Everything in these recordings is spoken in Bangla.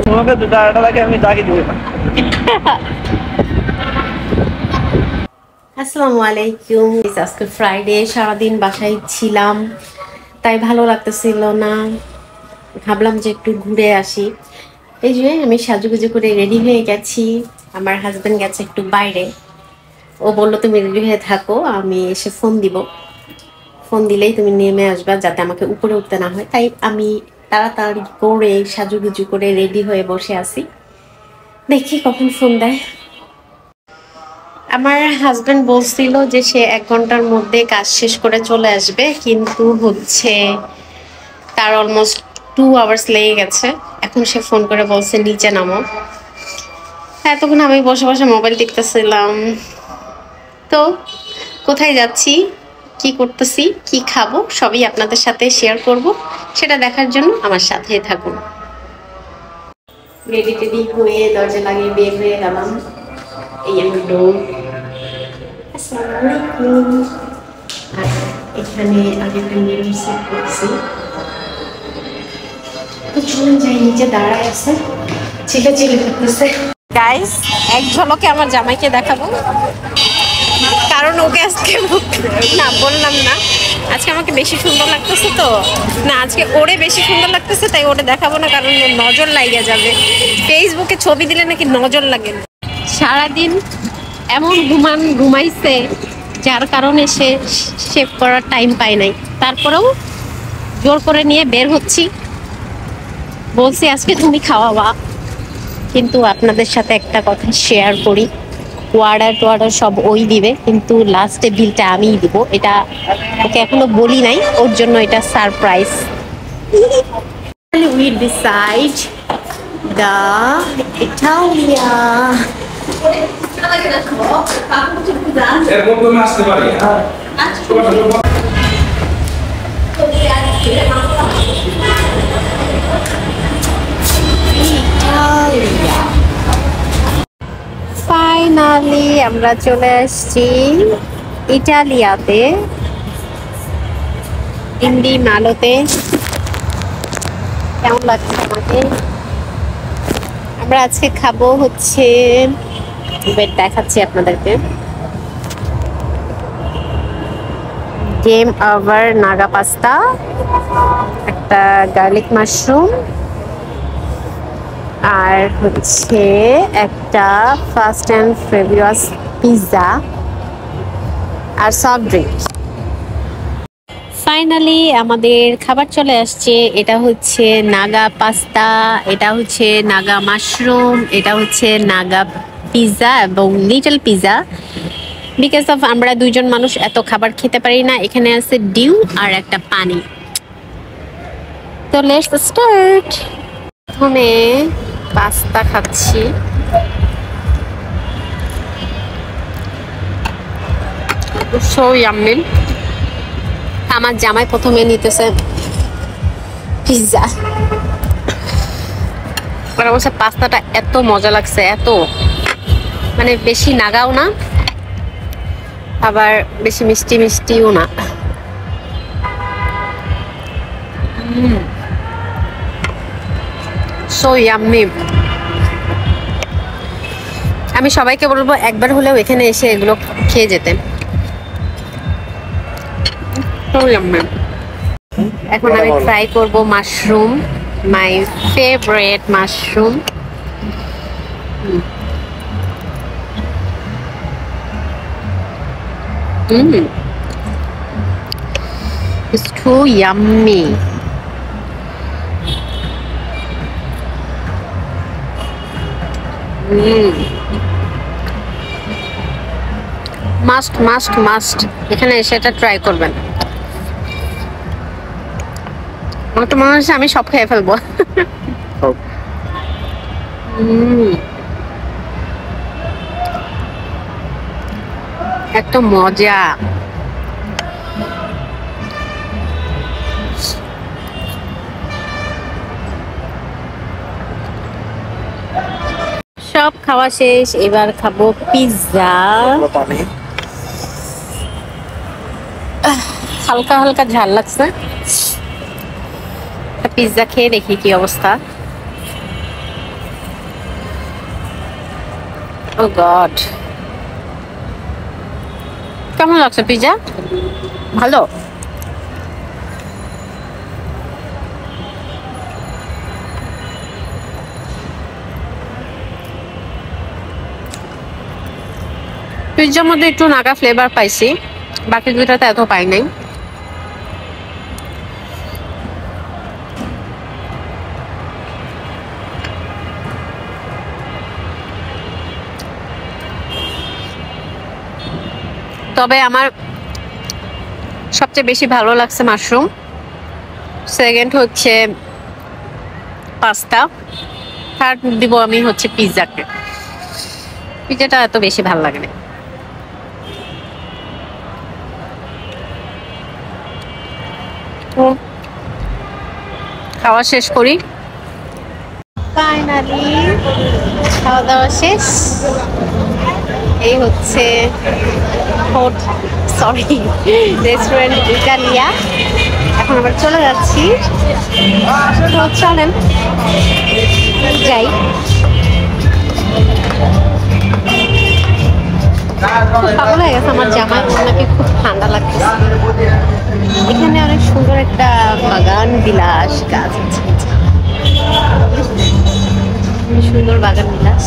তোমাকে দুটা আড়াটা লাগে আমি দাগি দিব। আসসালামু আলাইকুম। আজকে ফ্রাইডে, সারাদিন বাসায় ছিলাম, তাই ভালো লাগতেছিল না, ভাবলাম যে একটু ঘুরে আসি। এই যে আমি সাজুগুজু করে রেডি হয়ে গেছি। আমার হাজবেন্ড গেছে একটু বাইরে, ও বললো তুমি রেডি হয়ে থাকো, আমি এসে ফোন দিব, ফোন দিলেই তুমি নেমে আসবা, যাতে আমাকে উপরে উঠতে না হয়। তাই আমি তাড়াতাড়ি করে সাজুগুজু করে রেডি হয়ে বসে আছি, দেখি কখন ফোন দেয়। আমার হাজবেন্ড বলছিল যে সে 1 ঘন্টার মধ্যে কাজ শেষ করে চলে আসবে, কিন্তু হচ্ছে তার অলমোস্ট 2 আওয়ার্স লেগে গেছে। এখন সে ফোন করে বলছে নিচে নামো। এতক্ষণ আমি বসে বসে মোবাইল টিপতেছিলাম। তো কোথায় যাচ্ছি, কি করতেছি, কি খাবো, সবই আপনাদের সাথে শেয়ার করব। সেটা দেখার জন্য আমার সাথে থাকুন। রেডি টেডি হয়ে দরজা লাগিয়ে বের হয়ে গেলাম। এই আমার ডোর। আসসালামু আলাইকুম। আর এখানে আগে একটা মিরর সেট করছি, তো চলুন যাই, নিচে দাঁড়ায় আছে, চিল্লাচিল্লি করতেছে। গাইস, এক ঝলকে আমার জামাইকে দেখাবো, কারণ ওকে আজকে না বললাম না, আজকে আমাকে বেশি সুন্দর লাগতেছে। তো না, আজকে ওরে বেশি সুন্দর লাগতেছে, তাই ওরে দেখাবো না, কারণ নজর লাগিয়ে যাবে। ফেসবুকে ছবি দিলে নাকি নজর লাগে। সারাদিন এমন ঘুমাইছে, যার কারণে সে শেভ করার টাইম পায় নাই। তারপরেও জোর করে নিয়ে বের হচ্ছি, বলছি আজকে তুমি খাওয়াবা। কিন্তু আপনাদের সাথে একটা কথা শেয়ার করি, ওয়ার্ডার সব ওই দিবে, কিন্তু লাস্টে বিলটা আমিই দিব। এটা ওকে এখনো বলি নাই, ওর জন্য এটা surprise. We decide the Italia. Finally আমরা চলে আসছি ইটালিয়াতে, ইন্ডি মালোতে। কেমন লাগছে আমাকে? আমরা আজকে খাবো হচ্ছে, দেখাচ্ছি আপনাদেরকে, গেম ওভার নাগা পাস্তা, একটা গার্লিক মাশরুম, আর হচ্ছে একটা ফাস্ট অ্যান্ড ফেভিয়াস পিৎজা, আর সফট ড্রিঙ্ক। ফাইনালি আমাদের খাবার চলে আসছে। এটা হচ্ছে নাগা পাস্তা, এটা হচ্ছে নাগা মাশরুম, এটা হচ্ছে নাগা পিৎজা এবং লিটল পিৎজা। বিকজ অফ আমরা 2 জন মানুষ এত খাবার খেতে পারি না। এখানে আছে ডিম আর একটা পানি। তো লেটস স্টার্ট। প্রথমে পাস্তা খাচ্ছি। So yummy. আমার জামাই প্রথমে নিতেছে পিৎজা, অবশ্য পাস্তাটা এত মজা লাগছে, এত মানে বেশি নাগাও না, আবার বেশি মিষ্টিও না। So yummy. আমি সবাইকে বলবো একবার হলেও এখানে এসে এগুলো খেয়ে যেতে। So yummy. এখন আমি ট্রাই করব mushroom, my favourite mushroom. It's too yummy. Must এখানে এসে এটা ট্রাই করবেন। আমার তো মনে হচ্ছে আমি সব খেয়ে ফেলবো। এত মজা। সব খাওয়া শেষ, এবার খাবো পিৎজা। হালকা হালকা ঝাল লাগছে। পিৎজা খেয়ে দেখি কি অবস্থা। ও গড, কেমন লাগছে পিৎজা? ভালো। পিৎজার মধ্যে একটু নাগা ফ্লেভার পাইছি, বাকি দুটাতে এত পাই নাই। তবে আমার সবচেয়ে বেশি ভালো লাগছে মাশরুম, সেকেন্ড হচ্ছে পাস্তা, থার্ড দিব আমি হচ্ছে পিৎজাকে। পিৎজাটা এত বেশি ভালো লাগে না। খাওয়া শেষ করি। ফাইনালি খাওয়া দাওয়া শেষ। এই হচ্ছে রেস্টুরেন্ট ইটালিয়া। এখন আবার চলে যাচ্ছি, তো চলেন যাই। খুব ভালো হয়ে গেছে আমার জামাই, নাকি খুব ঠান্ডা লাগছে। এখানে অনেক সুন্দর একটা বাগান বিলাস গাছ আছে, সুন্দর বাগান বিলাস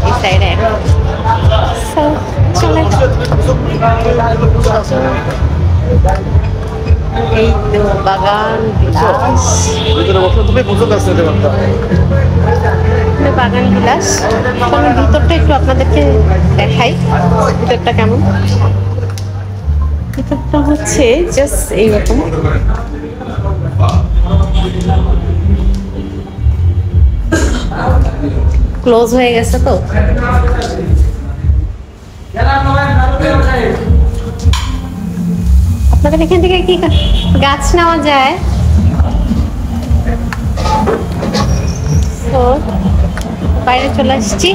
এই সাইডে। এই তো বাগান বিলাস, বাগান বিলাস। আমি ভিতরটা একটু আপনাদেরকে দেখাই, ভিতরটা কেমন। ভিতরটা হচ্ছে জাস্ট এইরকম। ক্লোজ হয়ে গেছে তো। আপনাদের এখান থেকে কি গাছ নেওয়া যায়? তো বাইরে চলে আসছি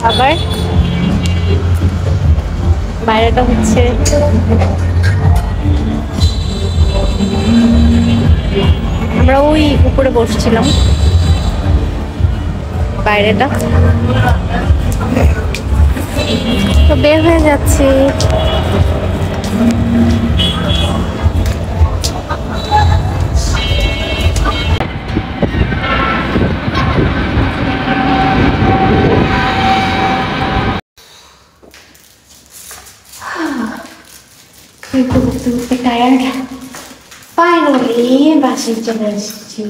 আবার। বাইরেটা হচ্ছে আমরা ওই উপরে বসছিলাম, বাইরেটা তো বের হয়ে যাচ্ছি। টায়ার্ড, ফাইনালি বাসায় চলে আসছি।